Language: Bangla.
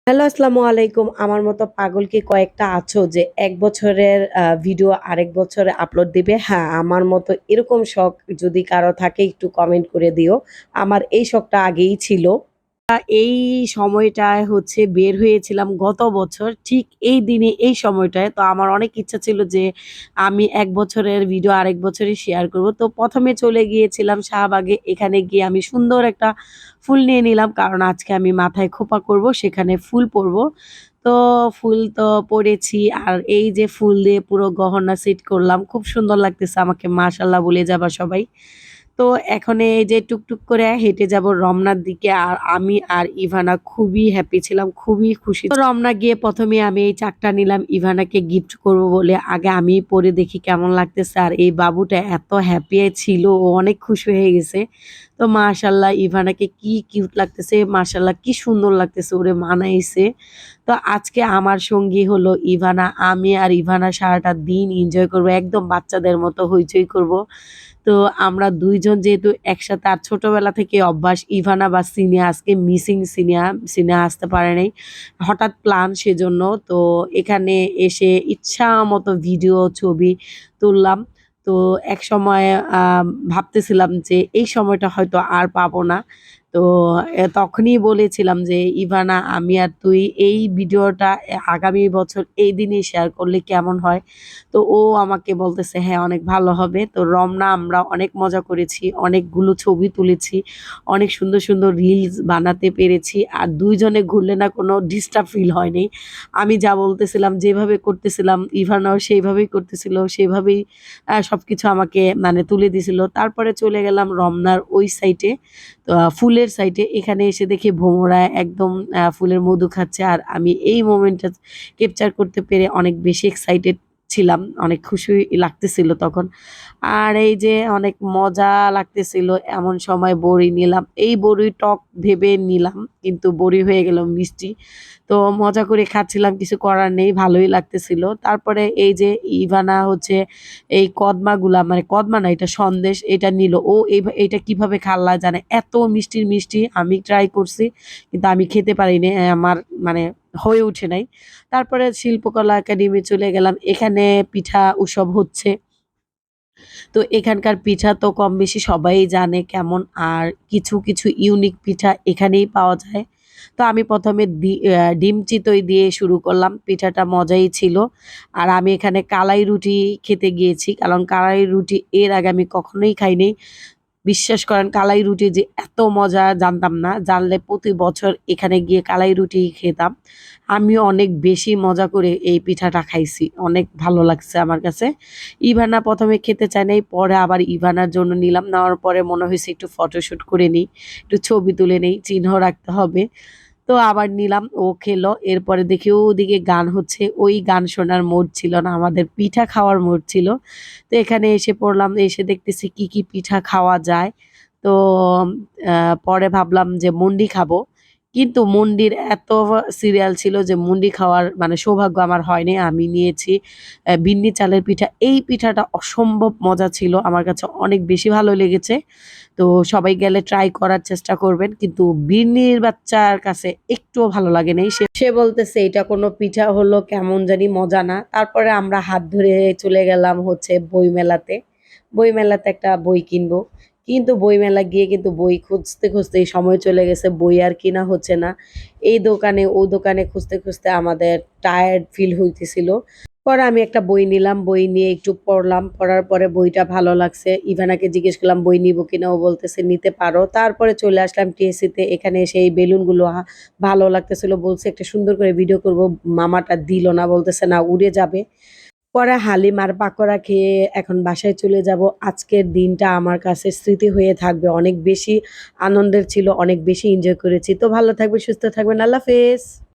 হ্যালো, আসসালামু আলাইকুম। আমার মতো পাগল কি কয়েকটা আছো যে ১ বছরের ভিডিও আরেক বছরে আপলোড দিবে? হ্যাঁ, আমার মতো এরকম শখ যদি কারো থাকে একটু কমেন্ট করে দিও। আমার এই শখটা আগেই ছিল। এই সময়টায় হচ্ছে বের হয়েছিলাম গত বছর। ঠিক এই দিনে এই সময়টায়। তো আমার অনেক ইচ্ছা ছিল যে আমি ১ বছরের ভিডিও আরেক বছরে শেয়ার করব। তো ১ম এ চলে গিয়েছিলাম শাহবাগে। এখানে গিয়ে আমি সুন্দর একটা ফুল নিয়ে নিলাম। কারণ আজকে আমি মাথায় খোঁপা করব, সেখানে ফুল পরব। তো ফুল তো পড়েছি। আর এই যে ফুল দিয়ে পুরো গহনা সেট করলাম। খুব সুন্দর লাগতেছে আমাকে মাশাআল্লাহ বলে যাবা সবাই। তো এখন এই যে টুকটুক করে হেঁটে যাব রমনার দিকে। আর আমি আর ইভানা খুবই হ্যাপি ছিলাম, খুবই খুশি। তো রমনা গিয়ে ১ম এ আমি এই চাকটা নিলাম ইভানাকে গিফট করব বলে। আগে আমিই পরে দেখি কেমন লাগতেছে। আর এই বাবুটা এত হ্যাপি ছিল, ও অনেক খুশি হয়ে গেছে। তো মাশাআল্লাহ ইভানাকে কি কিউট লাগতেছে, মাশাআল্লাহ কি সুন্দর লাগতেছে, ওরে মানাইছে। তো আজকে আমার সঙ্গী হলো ইভানা। আমি আর ইভানা সারাটা দিন এনজয় করব। একদম বাচ্চাদের মতো হইচই করব। তো আমরা ২ জন যেহেতু একসাথে আর ছোটবেলা থেকে অভ্যাস ইভানা বা সিনিয়া আজকে মিসিং সিনিয়া আসতে পারে নাই। হঠাৎ প্ল্যান সেজন্য। তো এখানে এসে ইচ্ছামতো ভিডিও, ছবি তুললাম। তো একসময় আ ভাবতেছিলাম যে এই সময়টা হয়তো আর পাবো না। তো তখনই বলেছিলাম যে, "ইভানা আমি আর তুই এই ভিডিওটা আগামী বছর এই দিনেই শেয়ার করলে কেমন হয়?" তো ও আমাকে বলতেছে, "হ্যাঁ, অনেক ভালো হবে।" তো রমনা আমরা অনেক মজা করেছি, অনেকগুলো ছবি তুলেছি, অনেক সুন্দর, সুন্দর রিলস বানাতে পেরেছি। আর ২ জনে ঘুরলে না কোনো ডিস্টার্ব ফিল হয়নি। আমি যা বলতেছিলাম, যেভাবে করতেছিলাম, ইভানাও সেইভাবেই করতেছিল, সেভাবেই সবকিছু আমাকে মানে তুলে দিছিল। তারপরে চলে গেলাম রমনার ওই সাইডে, ফুলের সাইডে। এখানে এসে দেখি ভ্রমরা একদম ফুলের মধু খাচ্ছে। আর আমি এই মোমেন্টটা ক্যাপচার করতে পেরে অনেক বেশি এক্সাইটেড ছিলাম। অনেক খুশি লাগতেছিল তখন। আর এই যে অনেক মজা লাগতেছিল এমন সময় বড়ি নিলাম। এই বড়ি টক ভেবে নিলাম কিন্তু বড়ি হয়ে গেল মিষ্টি। তো মজা করে খাচ্ছিলাম, কিছু করার নেই, ভালোই লাগতেছিল। তারপরে এই যে ইভানা হচ্ছে এই কদমাগুলা মানে কদমা না, এটা সন্দেশ, এটা নিল। ও এইটা কিভাবে খা আল্লাহ জানে। এত মিষ্টির মিষ্টি আমি ট্রাই করছি কিন্তু আমি খেতে পারিনি। আমার মানে হয়ে ওঠে নাই। তারপরে শিল্পকলা একাডেমি চলে গেলাম। এখানে পিঠা উৎসব হচ্ছে। তো এখানকার পিঠা তো কম বেশি সবাই জানে কেমন। আর কিছু, কিছু ইউনিক পিঠা এখানেই পাওয়া যায়। তো আমি ১ম এ ডিম চিতই দিয়ে শুরু করলাম। পিঠাটা মজাই ছিল। আর আমি এখানে কালাই রুটি খেতে গিয়েছি। কারণ কালাই রুটি এর আগে আমি কখনোই খাইনি। বিশ্বাস করেন কালাই রুটি যে এত মজা জানতাম না। জানলে প্রতি বছর এখানে গিয়ে কালাই রুটি খেতাম। আমিও অনেক বেশি মজা করে এই পিঠাটা খাইছি। অনেক ভালো লাগছে আমার কাছে। ইভানা ১ম এ খেতে চায় নাই। পরে আবার ইভানার জন্য নিলাম। নেওয়ার পরে মনে হইছে একটু ফটোশুট করে নিই, একটু ছবি তুলে নেই, চিহ্ন রাখতে হবে। তো আবার নিলাম, ও খেলো। এরপরে দেখি ওদিকে গান হচ্ছে। ওই গান শোনার মুড ছিল না, আমাদের পিঠা খাওয়ার মুড ছিল। তো এখানে এসে পড়লাম, এসে দেখতেছি কি, কি পিঠা খাওয়া যায়। তো আ পরে ভাবলাম যে মুন্ডি খাবো। কিন্তু মুন্ডির এত সিরিয়াল ছিল যে মুন্ডি খাওয়ার মানে সৌভাগ্য আমার হয়নি। আমি নিয়েছি বিন্নি চালের পিঠা। এই পিঠাটা অসম্ভব মজা ছিল। আমার কাছে অনেক বেশি ভালো লেগেছে। তো সবাই গেলে ট্রাই করার চেষ্টা করবেন। কিন্তু বিন্নির বাচ্চার কাছে একটুও ভালো লাগে নাই। সে বলতেছে এটা কোনো পিঠা হলো কেমন জানি মজা না। তারপরে আমরা হাত ধরে চলে গেলাম হচ্ছে বইমেলাতে। বইমেলাতে একটা বই কিনবো। কিন্তু বইমেলা গিয়ে কিন্তু বই খুঁজতে, খুঁজতেই সময় চলে গেছে। বই আর কিনা হচ্ছে না। এই দোকানে ও দোকানে খুঁজতে, খুঁজতে আমাদের টায়ার্ড ফিল হইতেছিল। পরে আমি একটা বই নিলাম। বই নিয়ে একটু পড়লাম। পড়ার পরে বইটা ভালো লাগছে। ইভানাকে জিজ্ঞেস করলাম, "বই নিবো কিনা?" ও বলতেছে, "নিতে পারো।" তারপরে চলে আসলাম টিএসসি তে। এখানে এসে এই বেলুনগুলো ভালো লাগতেছিল। বলছে, "একটা সুন্দর করে ভিডিও করব।" মামাটা দিল না। বলতেছে, "না, উড়ে যাবে।" পরে হালিম আর পাকোড়া খেয়ে এখন বাসায় চলে যাব। আজকের দিনটা আমার কাছে স্মৃতি হয়ে থাকবে। অনেক বেশি আনন্দের ছিল, অনেক বেশি এনজয় করেছি। তো ভালো থাকবেন, সুস্থ থাকবেন। আল্লাহ হাফেজ।